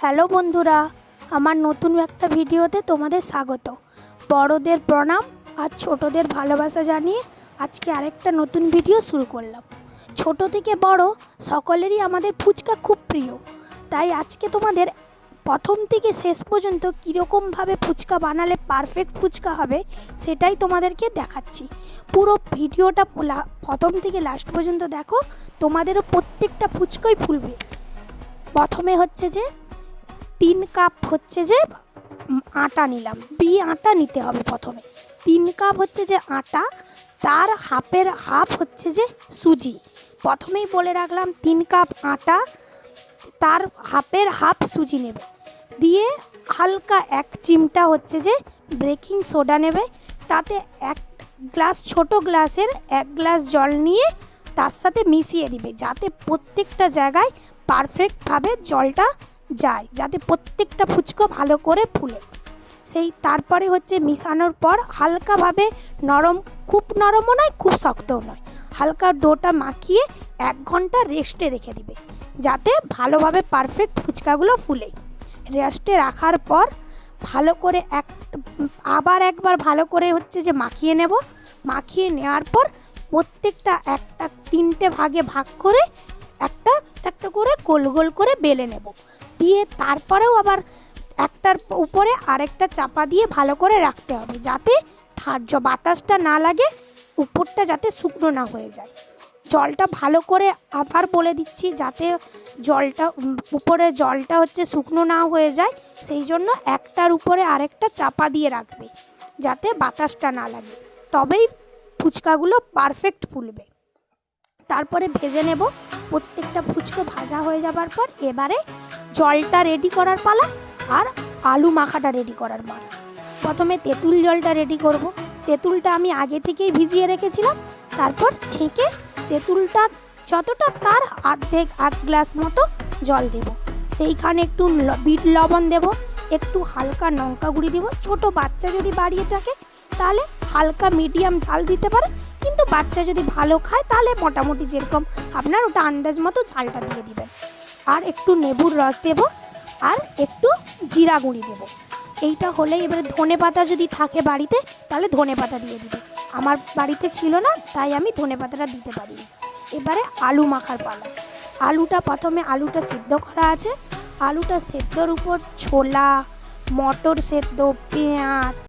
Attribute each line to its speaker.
Speaker 1: Hello বন্ধুরা, আমার নতুন একটা ভিডিওতে তোমাদের স্বাগত। বড়দের প্রণাম আর ছোটদের ভালোবাসা জানিয়ে আজকে আরেকটা নতুন ভিডিও শুরু করলাম। ছোট থেকে বড় সকলেরই আমাদের ফুচকা খুব প্রিয়, তাই আজকে তোমাদের প্রথম থেকে শেষ পর্যন্ত কীরকমভাবে ফুচকা বানালে পারফেক্ট ফুচকা হবে সেটাই তোমাদেরকে দেখাচ্ছি। পুরো ভিডিওটা প্রথম থেকে লাস্ট পর্যন্ত দেখো, তোমাদেরও প্রত্যেকটা ফুচকাই ফুলবে। প্রথমে হচ্ছে যে 3 কাপ হচ্ছে যে আটা নিলাম, আটা নিতে হবে। প্রথমে 3 কাপ হচ্ছে যে আটা, তার হাফের হাফ হচ্ছে যে সুজি। প্রথমেই বলে রাখলাম 3 কাপ আটা, তার হাফের হাফ সুজি নেবে। দিয়ে হালকা 1 চিমটা হচ্ছে যে বেকিং সোডা নেবে। তাতে 1 গ্লাস, ছোট গ্লাসের 1 গ্লাস জল নিয়ে তার সাথে মিশিয়ে দিবে, যাতে প্রত্যেকটা জায়গায় পারফেক্টভাবে জলটা যায়, যাতে প্রত্যেকটা ফুচকা ভালো করে ফুলে। তারপরে হচ্ছে মিশানোর পর হালকাভাবে নরম, খুব নরমও নয় খুব শক্তও নয়, হালকা ডোটা মাখিয়ে 1 ঘন্টা রেস্টে রেখে দিবে, যাতে ভালোভাবে পারফেক্ট ফুচকাগুলো ফুলে। রেস্টে রাখার পর ভালো করে আবার একবার ভালো করে হচ্ছে যে মাখিয়ে নেব। মাখিয়ে নেওয়ার পর প্রত্যেকটা 3টে ভাগে ভাগ করে একটা একটা করে গোল গোল করে বেলে নেব। দিয়ে তারপরেও আবার একটার উপরে আরেকটা চাপা দিয়ে ভালো করে রাখতে হবে, যাতে বাতাসটা না লাগে, উপরটা যাতে শুকনো না হয়ে যায়। জলটা ভালো করে আবার বলে দিচ্ছি, যাতে উপরে জলটা হচ্ছে শুকনো না হয়ে যায়, সেই জন্য একটার উপরে আরেকটা চাপা দিয়ে রাখবে, যাতে বাতাসটা না লাগে, তবেই ফুচকাগুলো পারফেক্ট ফুলবে। তারপরে ভেজে নেব। প্রত্যেকটা ফুচকা ভাজা হয়ে যাবার পর এবারে জলটা রেডি করার পালা আর আলু মাখাটা রেডি করার পালা। প্রথমে তেঁতুল জলটা রেডি করব। তেঁতুলটা আমি আগে থেকেই ভিজিয়ে রেখেছিলাম। তারপর ছেঁকে তেঁতুলটা যতটা, তার অর্ধেক 1 গ্লাস মতো জল দেব। সেইখানে একটু বিট লবণ দেব, একটু হালকা লঙ্কা গুঁড়ি দেব। ছোট বাচ্চা যদি বাড়িয়ে থাকে তাহলে হালকা মিডিয়াম ঝাল দিতে পারে, কিন্তু বাচ্চা যদি ভালো খায় তাহলে মোটামুটি যেরকম আপনার ওটা আন্দাজ মতো ঝালটা দিয়ে দিবেন। আর একটু লেবুর রস দেব আর একটু জিরা গুঁড়ি দেব। এইটা হলেই এবারে ধনেপাতা যদি থাকে বাড়িতে তাহলে ধনেপাতা দিয়ে দিবে। আমার বাড়িতে ছিল না, তাই আমি ধনেপাতাটা দিতে পারিনি। এবারে আলু মাখার পালা। প্রথমে আলুটা সেদ্ধ করা আছে, আলুটা সেদ্ধর উপর ছোলা, মটর সেদ্ধ, পেঁয়াজ,